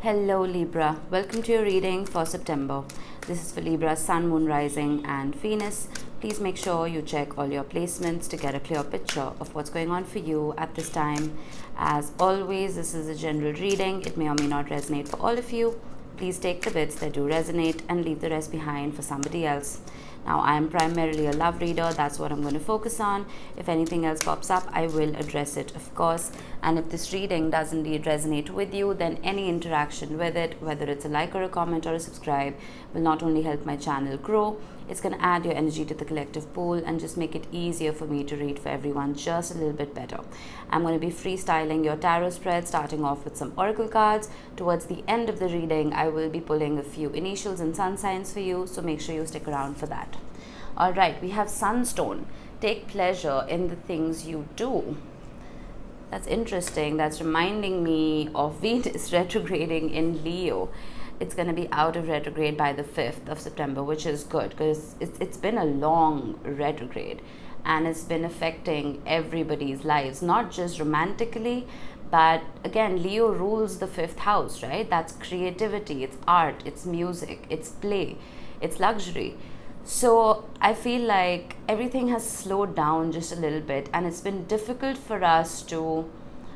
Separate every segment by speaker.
Speaker 1: Hello Libra, welcome to your reading for September. This is for Libra, Sun, Moon, Rising and Venus. Please make sure you check all your placements to get a clear picture of what's going on for you at this time. As always, this is a general reading. It may or may not resonate for all of you. Please take the bits that do resonate and leave the rest behind for somebody else. Now, I am primarily a love reader. That's what I'm going to focus on. If anything else pops up, I will address it, of course. And if this reading does indeed resonate with you, then any interaction with it, whether it's a like or a comment or a subscribe, will not only help my channel grow, it's going to add your energy to the collective pool and just make it easier for me to read for everyone just a little bit better. I'm going to be freestyling your tarot spread, starting off with some oracle cards. Towards the end of the reading, I will be pulling a few initials and sun signs for you, so make sure you stick around for that. All right, we have Sunstone. Take pleasure in the things you do. That's interesting. That's reminding me of Venus retrograding in Leo. It's going to be out of retrograde by the 5th of September, which is good because it's been a long retrograde and it's been affecting everybody's lives, not just romantically, but again, Leo rules the 5th house, right? That's creativity, it's art, it's music, it's play, it's luxury. So I feel like everything has slowed down just a little bit and it's been difficult for us to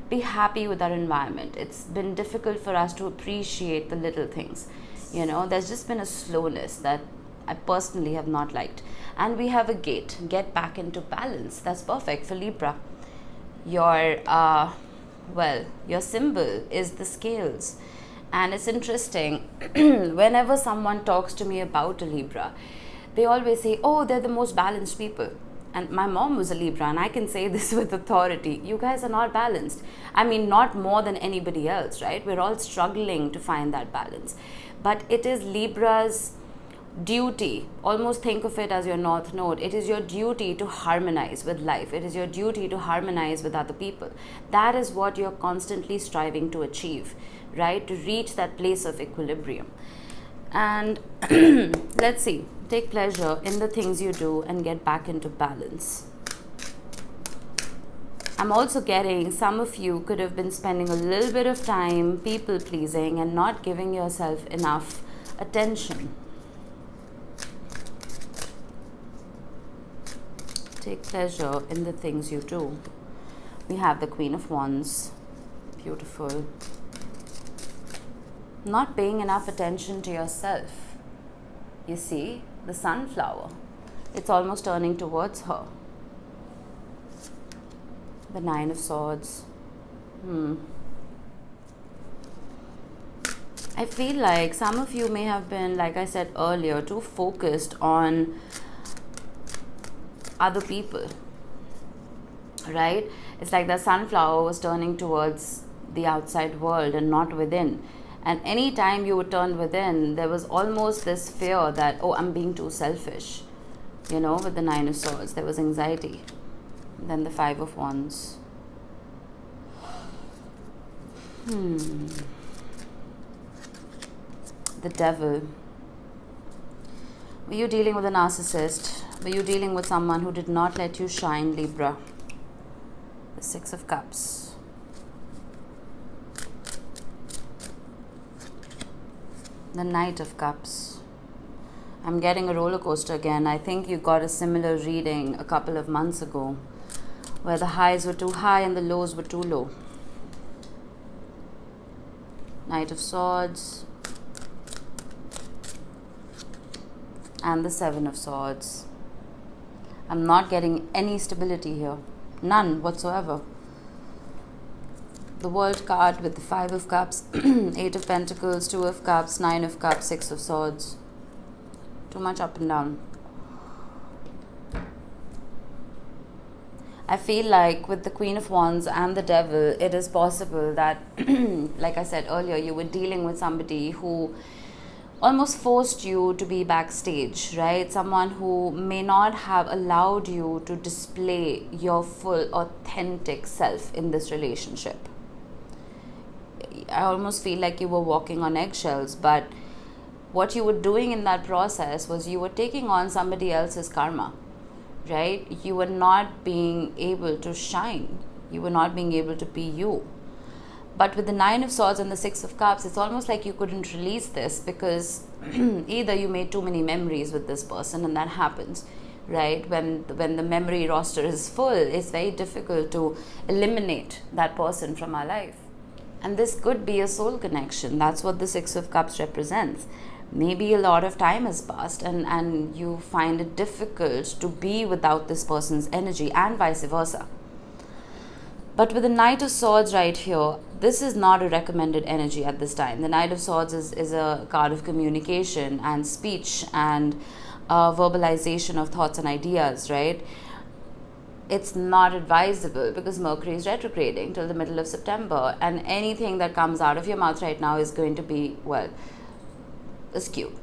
Speaker 1: be happy with our environment. It's been difficult for us to appreciate the little things. You know, there's just been a slowness that I personally have not liked. And we have a gate, get back into balance. That's perfect for Libra. Your symbol is the scales. And it's interesting, whenever someone talks to me about a Libra, they always say, oh, they're the most balanced people. And my mom was a Libra, and I can say this with authority. You guys are not balanced. I mean, not more than anybody else, right? We're all struggling to find that balance. But it is Libra's duty. Almost think of it as your North Node. It is your duty to harmonize with life. It is your duty to harmonize with other people. That is what you're constantly striving to achieve, right? To reach that place of equilibrium. And let's see. Take pleasure in the things you do and get back into balance. I'm also getting some of you could have been spending a little bit of time people pleasing and not giving yourself enough attention. Take pleasure in the things you do. We have the Queen of Wands. Beautiful. Not paying enough attention to yourself. You see, the sunflower, it's almost turning towards her. The Nine of Swords. I feel like some of you may have been, like I said earlier, too focused on other people, right? It's like the sunflower was turning towards the outside world and not within. And any time you would turn within, there was almost this fear that, oh, I'm being too selfish. You know, with the Nine of Swords, there was anxiety. Then the Five of Wands. The Devil. Were you dealing with a narcissist? Were you dealing with someone who did not let you shine, Libra? The Six of Cups. The Knight of Cups. I'm getting a roller coaster again. I think you got a similar reading a couple of months ago where the highs were too high and the lows were too low. Knight of Swords and the Seven of Swords. I'm not getting any stability here. None whatsoever. The World card with the Five of Cups, Eight of Pentacles, Two of Cups, Nine of Cups, Six of Swords. Too much up and down. I feel like with the Queen of Wands and the Devil, it is possible that, like I said earlier, you were dealing with somebody who almost forced you to be backstage, right? Someone who may not have allowed you to display your full, authentic self in this relationship. I almost feel like you were walking on eggshells, but what you were doing in that process was you were taking on somebody else's karma, right? You were not being able to shine. You were not being able to be you. But with the Nine of Swords and the Six of Cups, it's almost like you couldn't release this because either you made too many memories with this person, and that happens, right? When the memory roster is full, it's very difficult to eliminate that person from our life. And this could be a soul connection. That's what the Six of Cups represents. Maybe a lot of time has passed and you find it difficult to be without this person's energy, and vice versa. But with the Knight of Swords right here, this is not a recommended energy at this time. The Knight of Swords is a card of communication and speech and verbalization of thoughts and ideas, right? It's not advisable because Mercury is retrograding till the middle of September, and anything that comes out of your mouth right now is going to be, well, askew.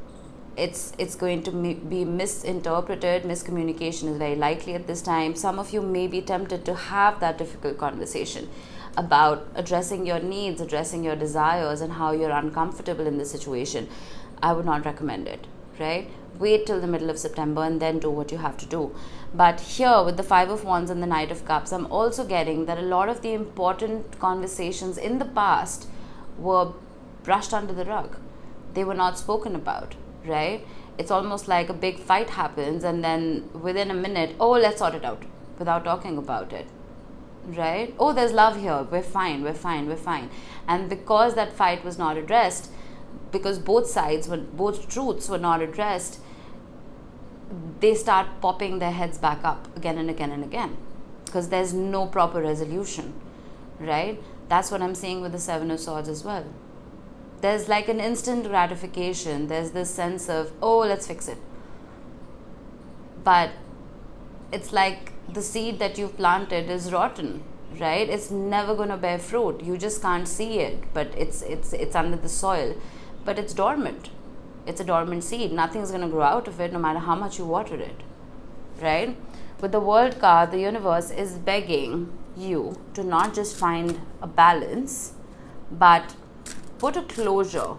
Speaker 1: It's going to be misinterpreted. Miscommunication is very likely at this time. Some of you may be tempted to have that difficult conversation about addressing your needs, addressing your desires, and how you're uncomfortable in this situation. I would not recommend it, right? Wait till the middle of September and then do what you have to do. But here with the Five of Wands and the Knight of Cups, I'm also getting that a lot of the important conversations in the past were brushed under the rug. They were not spoken about, right? It's almost like a big fight happens and then within a minute, oh, let's sort it out, without talking about it, right? Oh, there's love here, we're fine. And because that fight was not addressed, because both truths were not addressed, they start popping their heads back up again and again and again, because there's no proper resolution, right? That's what I'm seeing with the Seven of Swords as well. There's like an instant gratification. There's this sense of, oh, let's fix it. But it's like the seed that you've planted is rotten, right? It's never going to bear fruit. You just can't see it, but it's under the soil. But it's dormant. It's a dormant seed. Nothing's going to grow out of it no matter how much you water it, right? With the World card, the universe is begging you to not just find a balance, but put a closure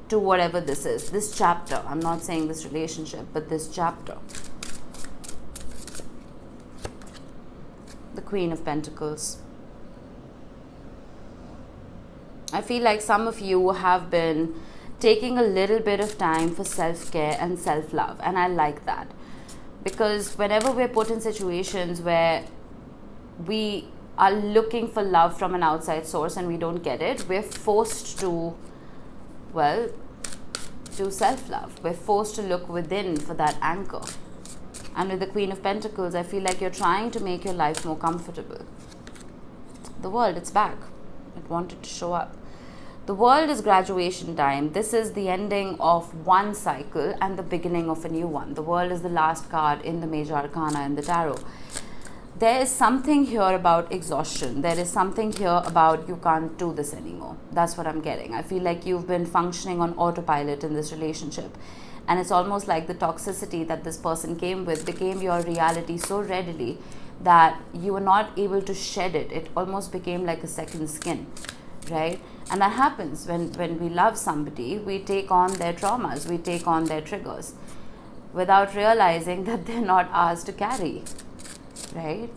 Speaker 1: to whatever this is, this chapter. I'm not saying this relationship, but this chapter. The Queen of Pentacles. I feel like some of you have been taking a little bit of time for self-care and self-love, and I like that, because whenever we're put in situations where we are looking for love from an outside source and we don't get it, we're forced to, well, do self-love. We're forced to look within for that anchor. And with the Queen of Pentacles, I feel like you're trying to make your life more comfortable. The World, it's back. It wanted to show up. The World is graduation time. This is the ending of one cycle and the beginning of a new one. The World is the last card in the major arcana in the tarot. There is something here about exhaustion. There is something here about you can't do this anymore. That's what I'm getting. I feel like you've been functioning on autopilot in this relationship. And it's almost like the toxicity that this person came with became your reality so readily that you were not able to shed it. It almost became like a second skin, right? And that happens when we love somebody. We take on their traumas. We take on their triggers without realizing that they're not ours to carry. Right?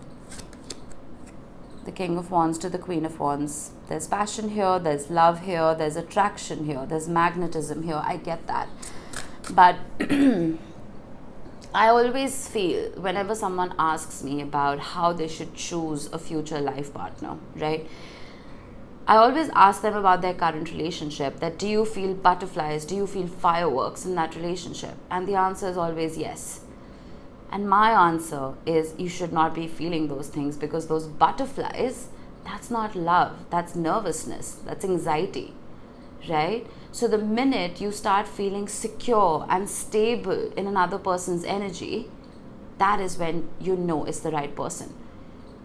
Speaker 1: The King of Wands to the Queen of Wands. There's passion here, there's love here, there's attraction here, there's magnetism here. I get that. But I always feel whenever someone asks me about how they should choose a future life partner, right? I always ask them about their current relationship, that do you feel butterflies, do you feel fireworks in that relationship? And the answer is always yes. And my answer is you should not be feeling those things, because those butterflies, that's not love, that's nervousness, that's anxiety, right? So the minute you start feeling secure and stable in another person's energy, that is when you know it's the right person.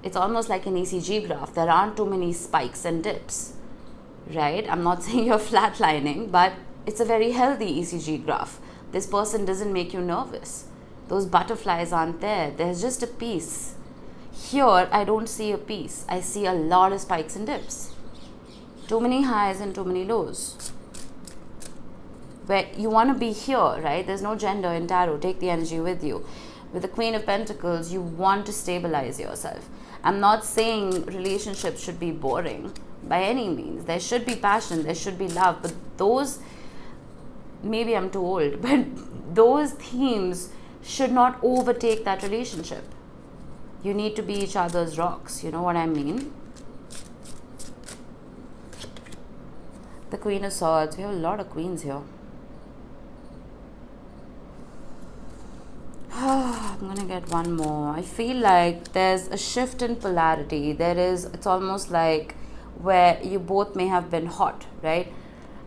Speaker 1: It's almost like an ECG graph. There aren't too many spikes and dips, right? I'm not saying you're flatlining, but it's a very healthy ECG graph. This person doesn't make you nervous. Those butterflies aren't there. There's just a peace. Here, I don't see a peace. I see a lot of spikes and dips. Too many highs and too many lows. Where you want to be here, right? There's no gender in tarot. Take the energy with you. With the Queen of Pentacles, you want to stabilize yourself. I'm not saying relationships should be boring, by any means. There should be passion, there should be love, but those, maybe I'm too old, but those themes should not overtake that relationship. You need to be each other's rocks, you know what I mean? The Queen of Swords, we have a lot of queens here. I'm gonna get one more. I feel like there's a shift in polarity. It's almost like where you both may have been hot, right?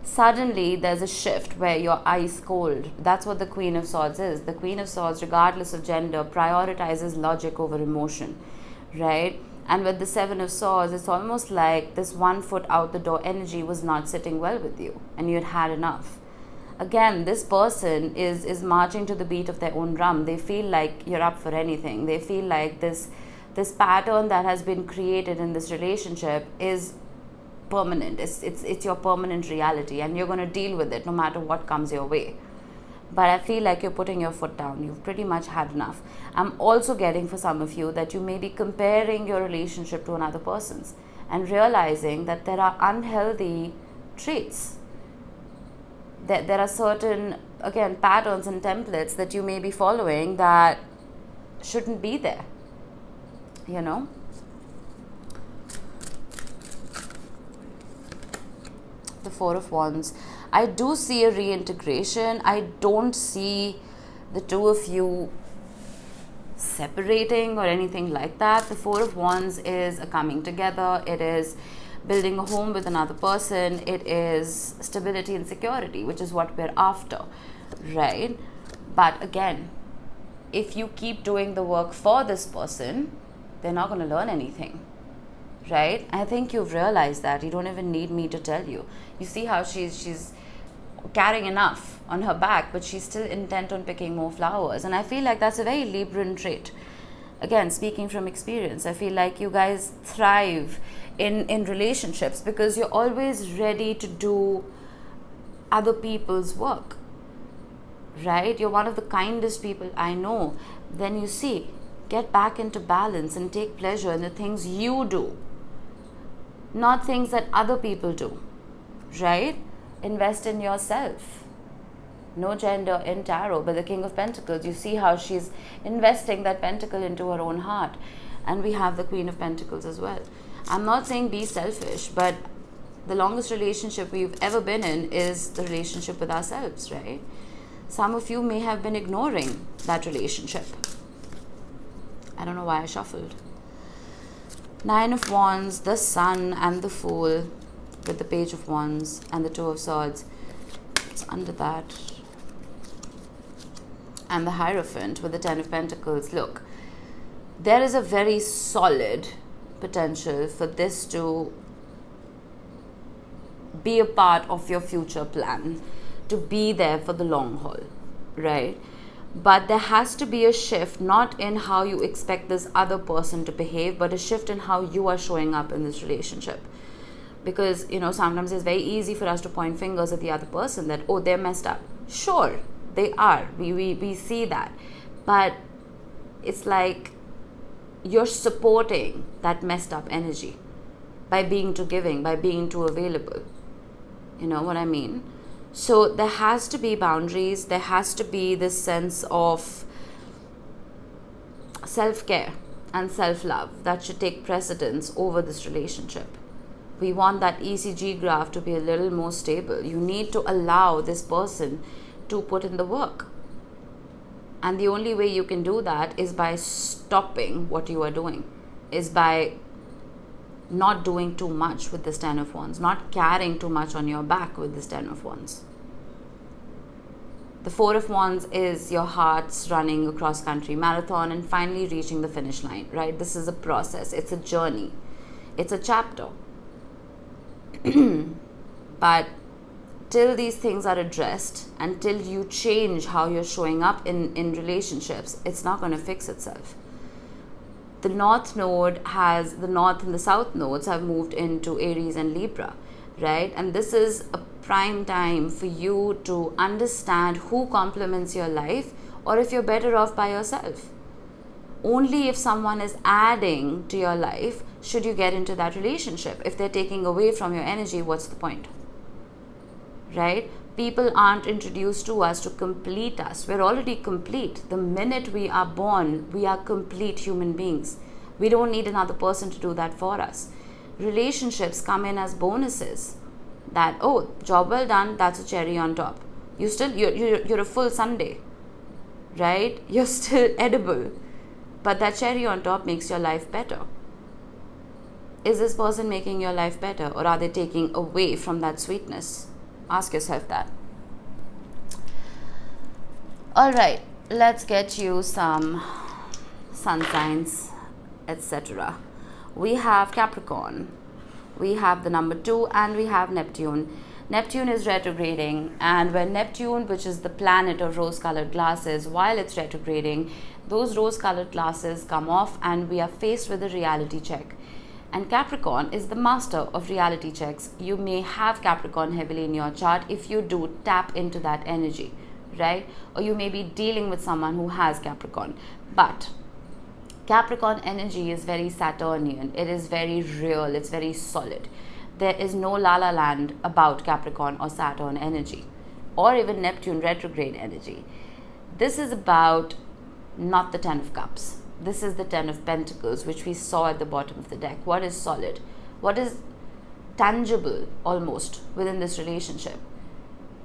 Speaker 1: Suddenly there's a shift where you're ice cold. That's what the Queen of Swords is. The Queen of Swords, regardless of gender, prioritizes logic over emotion, right? And with the Seven of Swords, it's almost like this 1 foot out the door energy was not sitting well with you and you had enough. Again, this person is marching to the beat of their own drum. They feel like you're up for anything. They feel like this pattern that has been created in this relationship is permanent. It's your permanent reality, and you're going to deal with it no matter what comes your way. But I feel like you're putting your foot down. You've pretty much had enough. I'm also getting for some of you that you may be comparing your relationship to another person's and realizing that there are unhealthy traits. There are certain, again, patterns and templates that you may be following that shouldn't be there, you know? The Four of Wands. I do see a reintegration. I don't see the two of you separating or anything like that. The Four of Wands is a coming together. It is building a home with another person. It is stability and security, which is what we're after, right? But again, if you keep doing the work for this person, they're not going to learn anything, right? I think you've realized that. You don't even need me to tell you. You see how she's carrying enough on her back, but she's still intent on picking more flowers. And I feel like that's a very Libran trait. Again, speaking from experience, I feel like you guys thrive in relationships because you're always ready to do other people's work, right? You're one of the kindest people I know. Then you see, get back into balance and take pleasure in the things you do, not things that other people do, right? Invest in yourself. No gender in tarot, but the King of Pentacles, you see how she's investing that pentacle into her own heart. And we have the Queen of Pentacles as well. I'm not saying be selfish, but the longest relationship we've ever been in is the relationship with ourselves, right? Some of you may have been ignoring that relationship. I don't know why I shuffled. Nine of Wands, the Sun and the Fool with the Page of Wands and the Two of Swords. It's under that. And the Hierophant with the Ten of Pentacles. Look, there is a very solid potential for this to be a part of your future plan, to be there for the long haul, right? But there has to be a shift, not in how you expect this other person to behave, but a shift in how you are showing up in this relationship. Because, you know, sometimes it's very easy for us to point fingers at the other person that, oh, they're messed up. Sure, they are. We see that. But it's like you're supporting that messed up energy by being too giving, by being too available. You know what I mean? So there has to be boundaries. There has to be this sense of self-care and self-love that should take precedence over this relationship. We want that ECG graph to be a little more stable. You need to allow this person to put in the work. And the only way you can do that is by stopping what you are doing, is by not doing too much with this Ten of Wands, not carrying too much on your back with this Ten of Wands. The Four of Wands is your heart's running a cross-country marathon and finally reaching the finish line, right? This is a process. It's a journey. It's a chapter. But till these things are addressed, until you change how you're showing up in relationships, it's not going to fix itself. The North Node has, the North and the South Nodes have moved into Aries and Libra, right? And this is a prime time for you to understand who complements your life, or if you're better off by yourself. Only if someone is adding to your life should you get into that relationship? If they're taking away from your energy, what's the point? Right? People aren't introduced to us to complete us. We're already complete. The minute we are born, we are complete human beings. We don't need another person to do that for us. Relationships come in as bonuses. That, oh, job well done, that's a cherry on top. You're a full Sundae, right? You're still edible. But that cherry on top makes your life better. Is this person making your life better, or are they taking away from that sweetness? Ask yourself that. All right, let's get you some sun signs, etc. We have Capricorn, we have the number 2, and we have Neptune. Neptune is retrograding, and when Neptune, which is the planet of rose-colored glasses, while it's retrograding, those rose-colored glasses come off and we are faced with a reality check. And Capricorn is the master of reality checks. You may have Capricorn heavily in your chart. If you do, tap into that energy, right? Or you may be dealing with someone who has Capricorn. But Capricorn energy is very Saturnian. It is very real. It's very solid. There is no la-la land about Capricorn or Saturn energy, or even Neptune retrograde energy. This is about not the 10 of Cups. This is the 10 of Pentacles, which we saw at the bottom of the deck. What is solid? What is tangible almost within this relationship?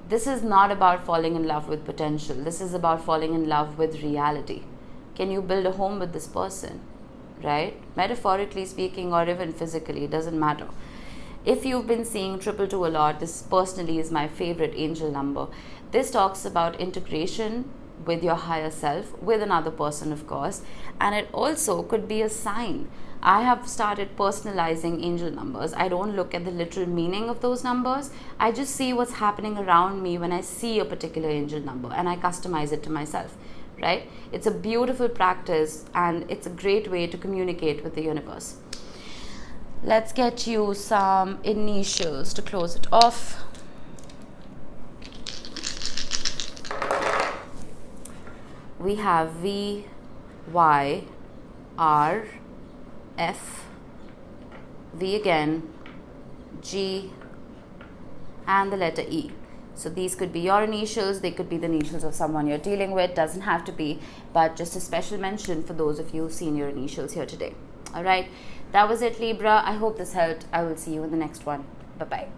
Speaker 1: This is not about falling in love with potential. This is about falling in love with reality. Can you build a home with this person, right? Metaphorically speaking, or even physically, it doesn't matter. If you've been seeing 222 a lot, this personally is my favorite angel number. This talks about integration with your higher self, with another person, of course, and it also could be a sign. I have started personalizing angel numbers. I don't look at the literal meaning of those numbers. I just see what's happening around me when I see a particular angel number, and I customize it to myself, right? It's a beautiful practice, and it's a great way to communicate with the universe. Let's get you some initials to close it off. We have V, Y, R, F, V again, G, and the letter E. So these could be your initials, they could be the initials of someone you're dealing with, doesn't have to be, but just a special mention for those of you who've seen your initials here today. All right, that was it, Libra. I hope this helped. I will see you in the next one. Bye-bye.